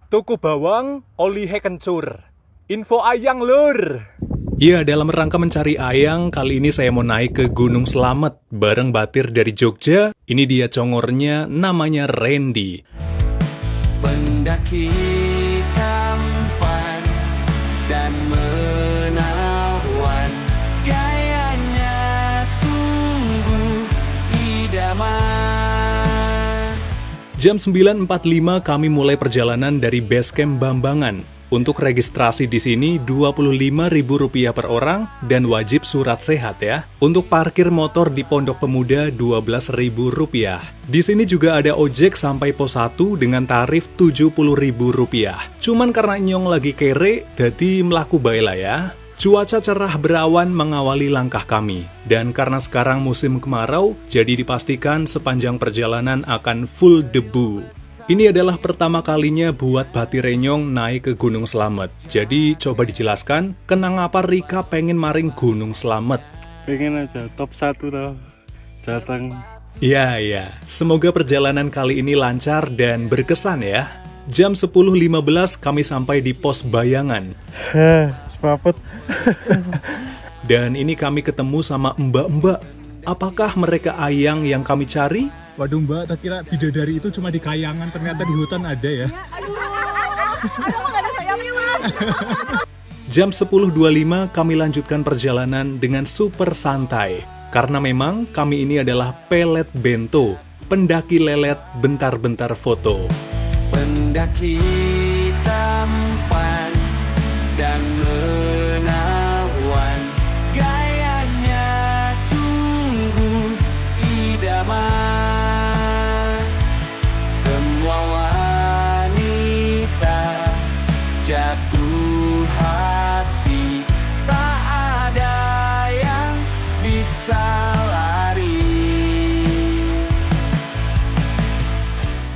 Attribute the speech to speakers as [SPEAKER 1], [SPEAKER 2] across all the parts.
[SPEAKER 1] Tuku bawang, olihe kencur. Info ayang lur.
[SPEAKER 2] Ya, dalam rangka mencari ayang, kali ini saya mau naik ke Gunung Slamet bareng Batir dari Jogja. Ini dia congornya, namanya Randy.
[SPEAKER 3] Pendaki tampan dan menawan, gayanya sungguh idaman.
[SPEAKER 2] Jam 9.45 kami mulai perjalanan dari Basecamp Bambangan. Untuk registrasi di sini Rp25.000 per orang dan wajib surat sehat ya. Untuk parkir motor di Pondok Pemuda Rp12.000. Di sini juga ada ojek sampai pos 1 dengan tarif Rp70.000. Cuman karena nyong lagi kere, jadi melaku bae lah ya. Cuaca cerah berawan mengawali langkah kami, dan karena sekarang musim kemarau, jadi dipastikan sepanjang perjalanan akan full debu. Ini adalah pertama kalinya buat Batir Renyong naik ke Gunung Slamet. Jadi coba dijelaskan, kenapa Rika pengen maring Gunung Slamet?
[SPEAKER 4] Pengen aja, top 1 tau, Jateng.
[SPEAKER 2] Ya, semoga perjalanan kali ini lancar dan berkesan ya. Jam 10.15 kami sampai di pos Bayangan.
[SPEAKER 4] Sepapet.
[SPEAKER 2] Dan ini kami ketemu sama mbak-mbak. Apakah mereka ayang yang kami cari?
[SPEAKER 1] Waduh mbak, tak kira bidadari itu cuma di kayangan, ternyata di hutan ada ya.
[SPEAKER 5] Aduh, nggak ada sayapnya mas.
[SPEAKER 2] Jam 10.25 kami lanjutkan perjalanan dengan super santai. Karena memang kami ini adalah pelet bento, pendaki lelet bentar-bentar foto.
[SPEAKER 3] Pendaki tampan dan menawan, gayanya sungguh idaman. Semua wanita jatuh hati, tak ada yang bisa lari.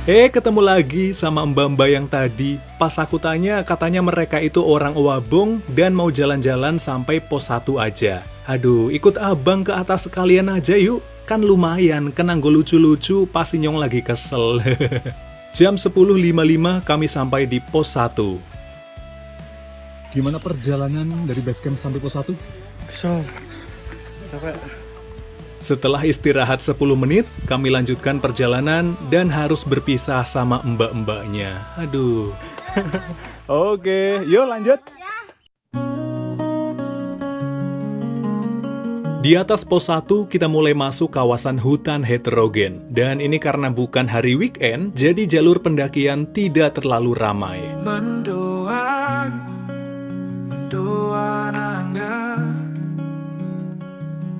[SPEAKER 2] Ketemu lagi sama mbak-mbak yang tadi. Pas aku tanya, katanya mereka itu orang Owabong dan mau jalan-jalan sampai pos 1 aja. Aduh, ikut abang ke atas sekalian aja yuk. Kan lumayan, kenang lucu-lucu pas Nyong lagi kesel. Jam 10.55 kami sampai di pos 1.
[SPEAKER 1] Gimana perjalanan dari Basecamp sampai pos 1?
[SPEAKER 4] Kesel. Capek.
[SPEAKER 2] Setelah istirahat 10 menit, kami lanjutkan perjalanan dan harus berpisah sama mbak-mbaknya. Aduh.
[SPEAKER 1] Oke, yuk lanjut.
[SPEAKER 2] Di atas pos 1, kita mulai masuk kawasan hutan heterogen. Dan ini karena bukan hari weekend, jadi jalur pendakian tidak terlalu ramai.
[SPEAKER 3] Mendoan angga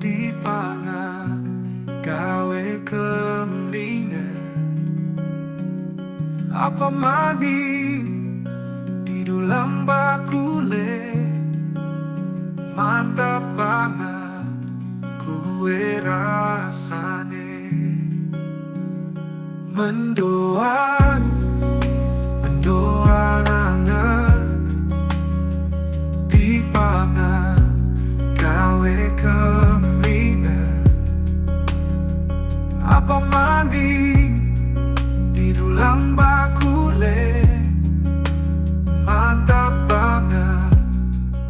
[SPEAKER 3] di pangan gawe kemlingan, apa mandi di dulang bakule, mantap banget kue rasane. Mendoan angan di pangan gawe kemlingan, apa mandi di dulang bakule, mantap banget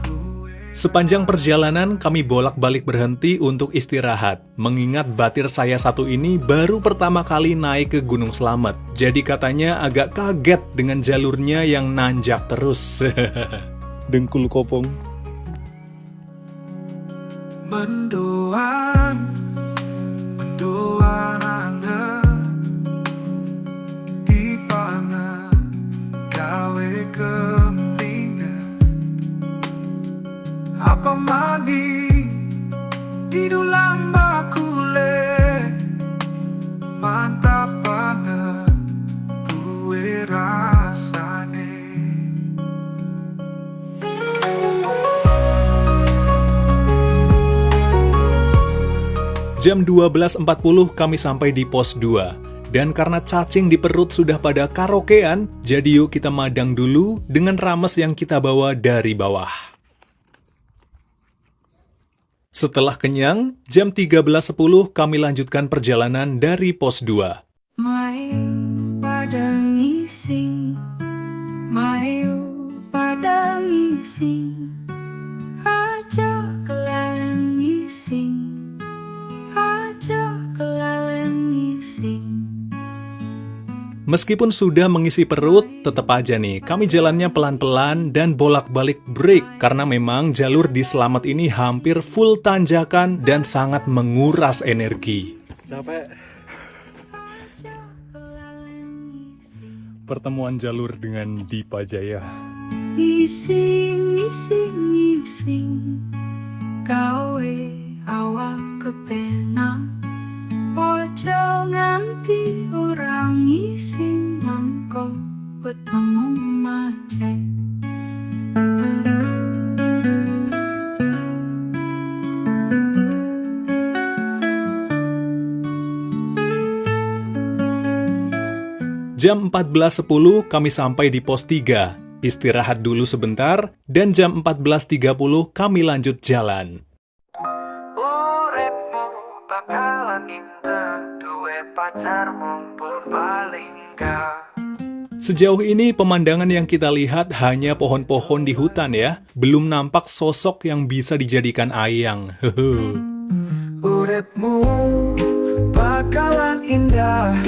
[SPEAKER 3] kue.
[SPEAKER 2] Sepanjang perjalanan, kami bolak-balik berhenti untuk istirahat. Mengingat Batir saya satu ini baru pertama kali naik ke Gunung Slamet. Jadi katanya agak kaget dengan jalurnya yang nanjak terus.
[SPEAKER 4] Dengkul kopong.
[SPEAKER 3] Mendoan angan di pangan gawe kemlingan, apa mandi di dulang bakule, mantap banget kue rasane.
[SPEAKER 2] Jam 12.40 kami sampai di pos 2. Dan karena cacing di perut sudah pada karaokean, jadi yuk kita madang dulu dengan rames yang kita bawa dari bawah. Setelah kenyang, jam 13.10 kami lanjutkan perjalanan dari pos 2.
[SPEAKER 3] Main pada ngising, Ayo pada ngising, aja kelalen ngising, aja kelalen ngising.
[SPEAKER 2] Meskipun sudah mengisi perut, tetap aja nih, kami jalannya pelan-pelan dan bolak-balik break. Karena memang jalur di Slamet ini hampir full tanjakan dan sangat menguras energi.
[SPEAKER 4] Capek.
[SPEAKER 2] Pertemuan jalur dengan Dipa Jaya.
[SPEAKER 3] Ngising, ngising, ngising, gawe awak kepenak. Ojo nganti orang ngising, mangko ketemu macet.
[SPEAKER 2] Jam 14.10 kami sampai di pos 3. Istirahat dulu sebentar, dan jam 14.30 kami lanjut jalan.
[SPEAKER 3] Uripmu bakalan indah, duwe pacar mumpul Purbalingga.
[SPEAKER 2] Sejauh ini pemandangan yang kita lihat hanya pohon-pohon di hutan ya. Belum nampak sosok yang bisa dijadikan ayang. Hehe.
[SPEAKER 3] Uripmu bakalan indah,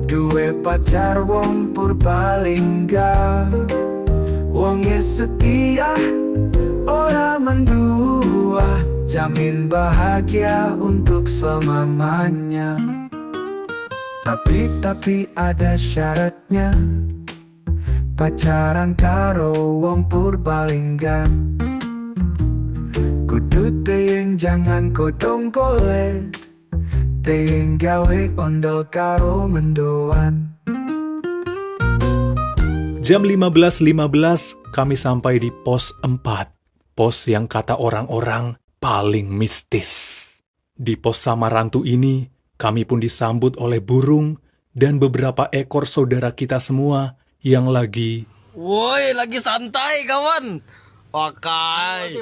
[SPEAKER 3] duwe pacar wong Purbalingga. Wonge setia, ora mendua, jamin bahagia untuk selamanya. Tapi ada syaratnya, pacaran karo wong Purbalingga. Kudu teyeng jangan kodong kolet, teyeng gawe ondol karo mendoan.
[SPEAKER 2] Jam 15.15 kami sampai di pos 4. Pos yang kata orang-orang paling mistis. Di pos Samarantu ini, kami pun disambut oleh burung dan beberapa ekor saudara kita semua yang lagi...
[SPEAKER 6] Woi, lagi santai kawan. Pakai.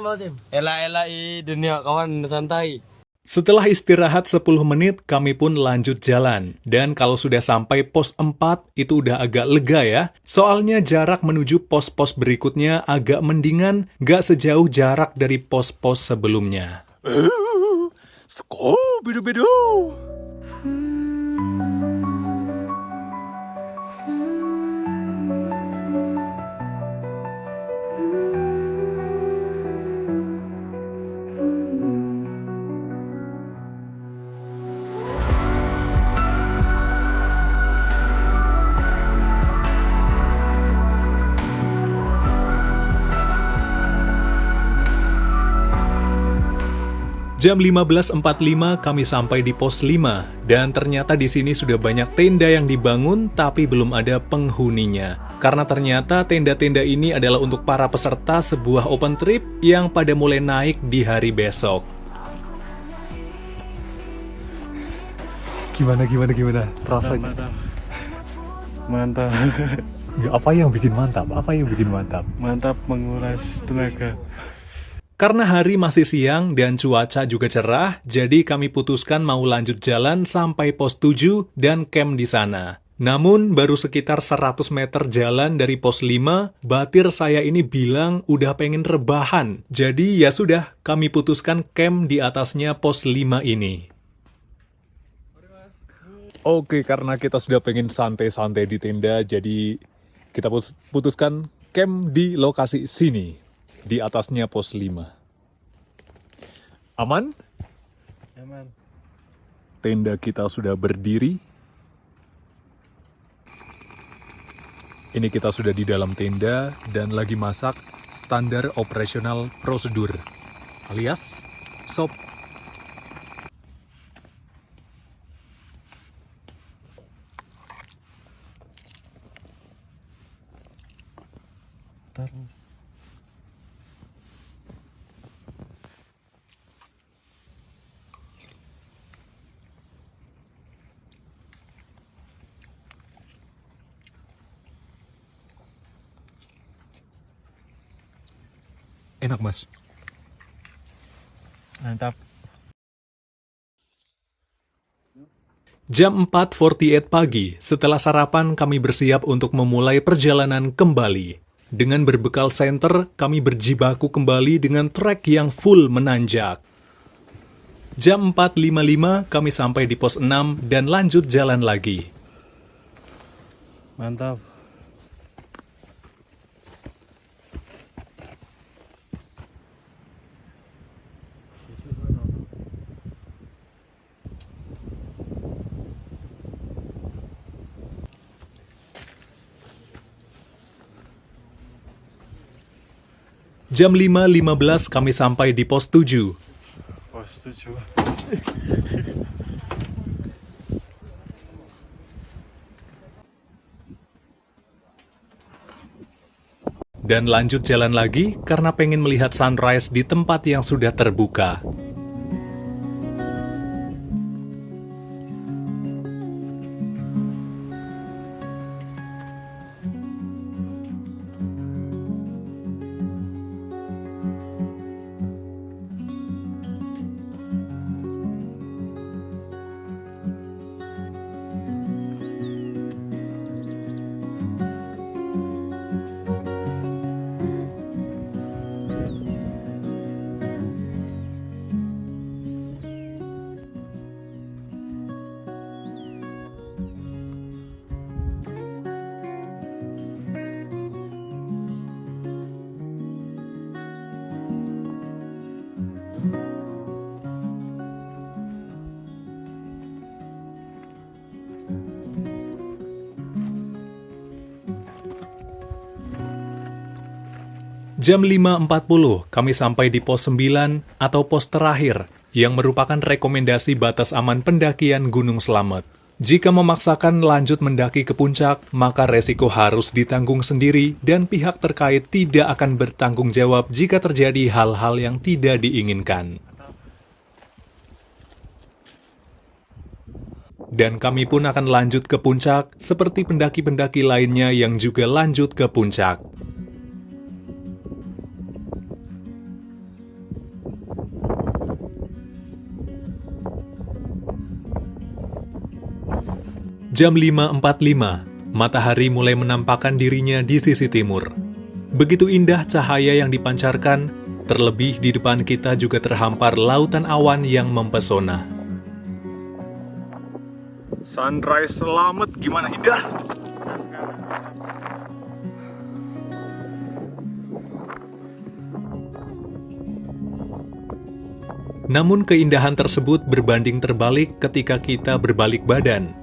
[SPEAKER 6] Ela-ela dunia kawan santai.
[SPEAKER 2] Setelah istirahat 10 menit, kami pun lanjut jalan. Dan kalau sudah sampai pos 4, itu udah agak lega ya. Soalnya jarak menuju pos-pos berikutnya agak mendingan, gak sejauh jarak dari pos-pos sebelumnya.
[SPEAKER 1] Bidu-bidu.
[SPEAKER 2] Jam 15.45 kami sampai di pos 5, dan ternyata di sini sudah banyak tenda yang dibangun tapi belum ada penghuninya. Karena ternyata tenda-tenda ini adalah untuk para peserta sebuah open trip yang pada mulai naik di hari besok.
[SPEAKER 1] Gimana rasanya?
[SPEAKER 4] Mantap.
[SPEAKER 1] Ya, apa yang bikin mantap?
[SPEAKER 4] Mantap menguras tenaga.
[SPEAKER 2] Karena hari masih siang dan cuaca juga cerah, jadi kami putuskan mau lanjut jalan sampai pos 7 dan camp di sana. Namun, baru sekitar 100 meter jalan dari pos 5, batir saya ini bilang udah pengen rebahan. Jadi ya sudah, kami putuskan camp di atasnya pos 5 ini.
[SPEAKER 1] Oke, karena kita sudah pengen santai-santai di tenda, jadi kita putuskan camp di lokasi sini, di atasnya pos 5. Aman?
[SPEAKER 4] Aman.
[SPEAKER 1] Tenda kita sudah berdiri. Ini kita sudah di dalam tenda dan lagi masak standar operasional prosedur, alias sop.
[SPEAKER 4] Taruh.
[SPEAKER 1] Enak, Mas.
[SPEAKER 4] Mantap.
[SPEAKER 2] Jam 4.48 pagi, setelah sarapan kami bersiap untuk memulai perjalanan kembali. Dengan berbekal senter, kami berjibaku kembali dengan trek yang full menanjak. Jam 4.55 kami sampai di pos 6 dan lanjut jalan lagi.
[SPEAKER 4] Mantap.
[SPEAKER 2] Jam 5.15 kami sampai di pos 7.
[SPEAKER 4] Oh, setuju.
[SPEAKER 2] Dan lanjut jalan lagi karena pengen melihat sunrise di tempat yang sudah terbuka. Jam 5.40, kami sampai di pos 9 atau pos terakhir, yang merupakan rekomendasi batas aman pendakian Gunung Slamet. Jika memaksakan lanjut mendaki ke puncak, maka resiko harus ditanggung sendiri dan pihak terkait tidak akan bertanggung jawab jika terjadi hal-hal yang tidak diinginkan. Dan kami pun akan lanjut ke puncak, seperti pendaki-pendaki lainnya yang juga lanjut ke puncak. Jam 5.45, matahari mulai menampakkan dirinya di sisi timur. Begitu indah cahaya yang dipancarkan, terlebih di depan kita juga terhampar lautan awan yang mempesona.
[SPEAKER 1] Sunrise Slamet gimana indah?
[SPEAKER 2] Namun keindahan tersebut berbanding terbalik ketika kita berbalik badan.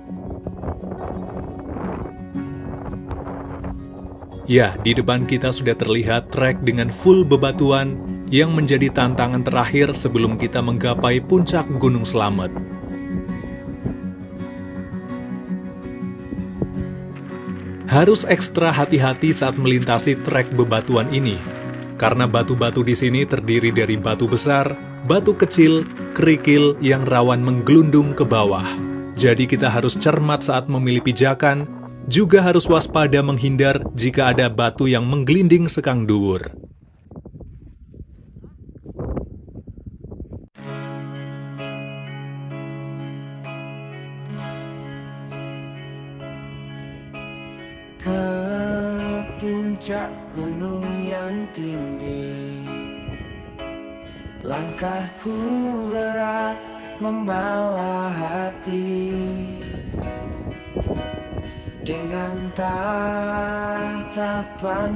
[SPEAKER 2] Ya, di depan kita sudah terlihat trek dengan full bebatuan yang menjadi tantangan terakhir sebelum kita menggapai puncak Gunung Slamet. Harus ekstra hati-hati saat melintasi trek bebatuan ini, karena batu-batu di sini terdiri dari batu besar, batu kecil, kerikil yang rawan menggelundung ke bawah. Jadi kita harus cermat saat memilih pijakan, juga harus waspada menghindar jika ada batu yang menggelinding sekang dhuwur.
[SPEAKER 3] Ke puncak gunung yang tinggi, langkahku berat membawa hati. Dengan tatapan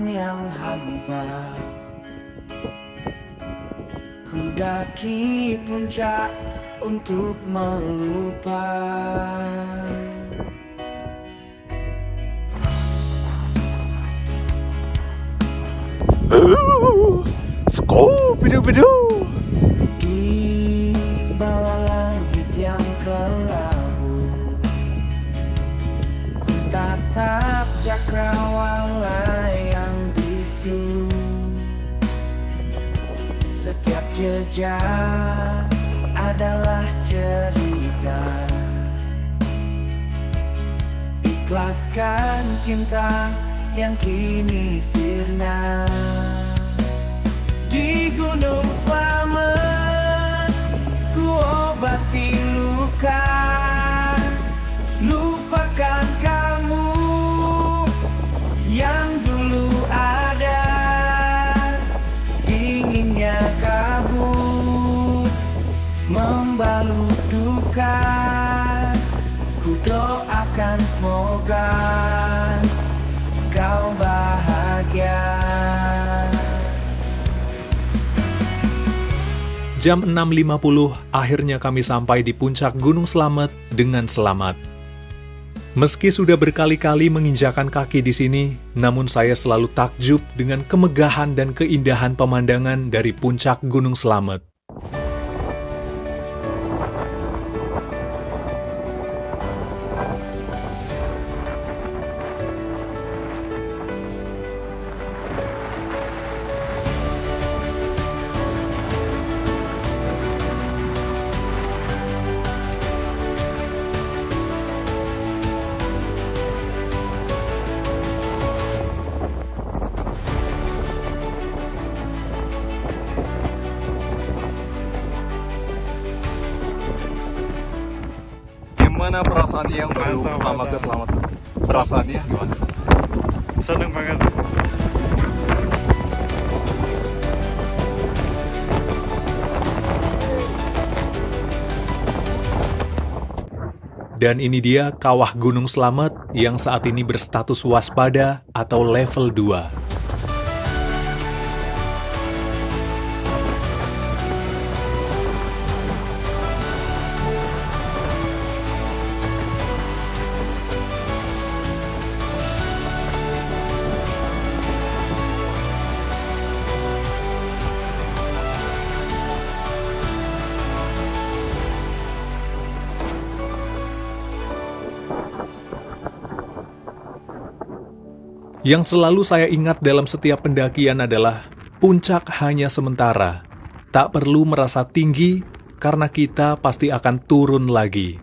[SPEAKER 3] yang hampa, ku daki puncak untuk melupa.
[SPEAKER 1] Skopidu-bidu.
[SPEAKER 3] Di bawah langit yang kelabu, ku tatap cakrawala yang bisu. Setiap jejak adalah cerita. Ikhlaskan cinta yang kini sirna. Di Gunung Slamet ku obati luka, lupakan kamu yang dulu ada.
[SPEAKER 2] Jam 6.50, akhirnya kami sampai di puncak Gunung Slamet dengan selamat. Meski sudah berkali-kali menginjakan kaki di sini, namun saya selalu takjub dengan kemegahan dan keindahan pemandangan dari puncak Gunung Slamet.
[SPEAKER 1] Gimana perasaannya yang baru
[SPEAKER 4] Mantap,
[SPEAKER 1] pertama
[SPEAKER 4] mantap.
[SPEAKER 1] ke Slamet? Perasaannya gimana?
[SPEAKER 4] Seneng banget.
[SPEAKER 2] Dan ini dia kawah Gunung Slamet yang saat ini berstatus waspada atau level 2. Yang selalu saya ingat dalam setiap pendakian adalah puncak hanya sementara. Tak perlu merasa tinggi karena kita pasti akan turun lagi.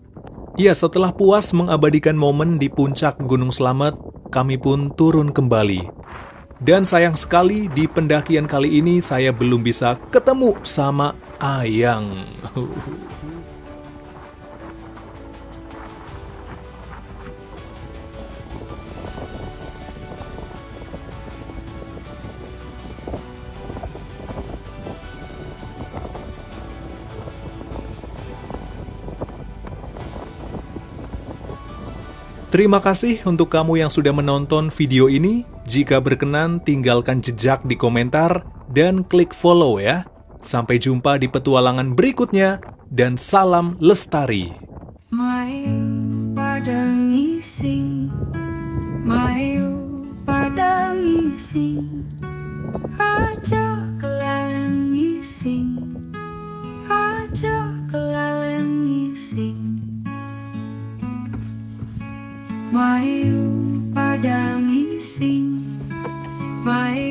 [SPEAKER 2] Ya, setelah puas mengabadikan momen di puncak Gunung Slamet, kami pun turun kembali. Dan sayang sekali di pendakian kali ini saya belum bisa ketemu sama Ayang. Terima kasih untuk kamu yang sudah menonton video ini. Jika berkenan, tinggalkan jejak di komentar dan klik follow ya. Sampai jumpa di petualangan berikutnya, dan salam lestari.
[SPEAKER 7] Mayu pada ngising, Mayu pada ngising, aja kelalen ngising, aja kelalen ngising. Mayu pada ngising, Mayu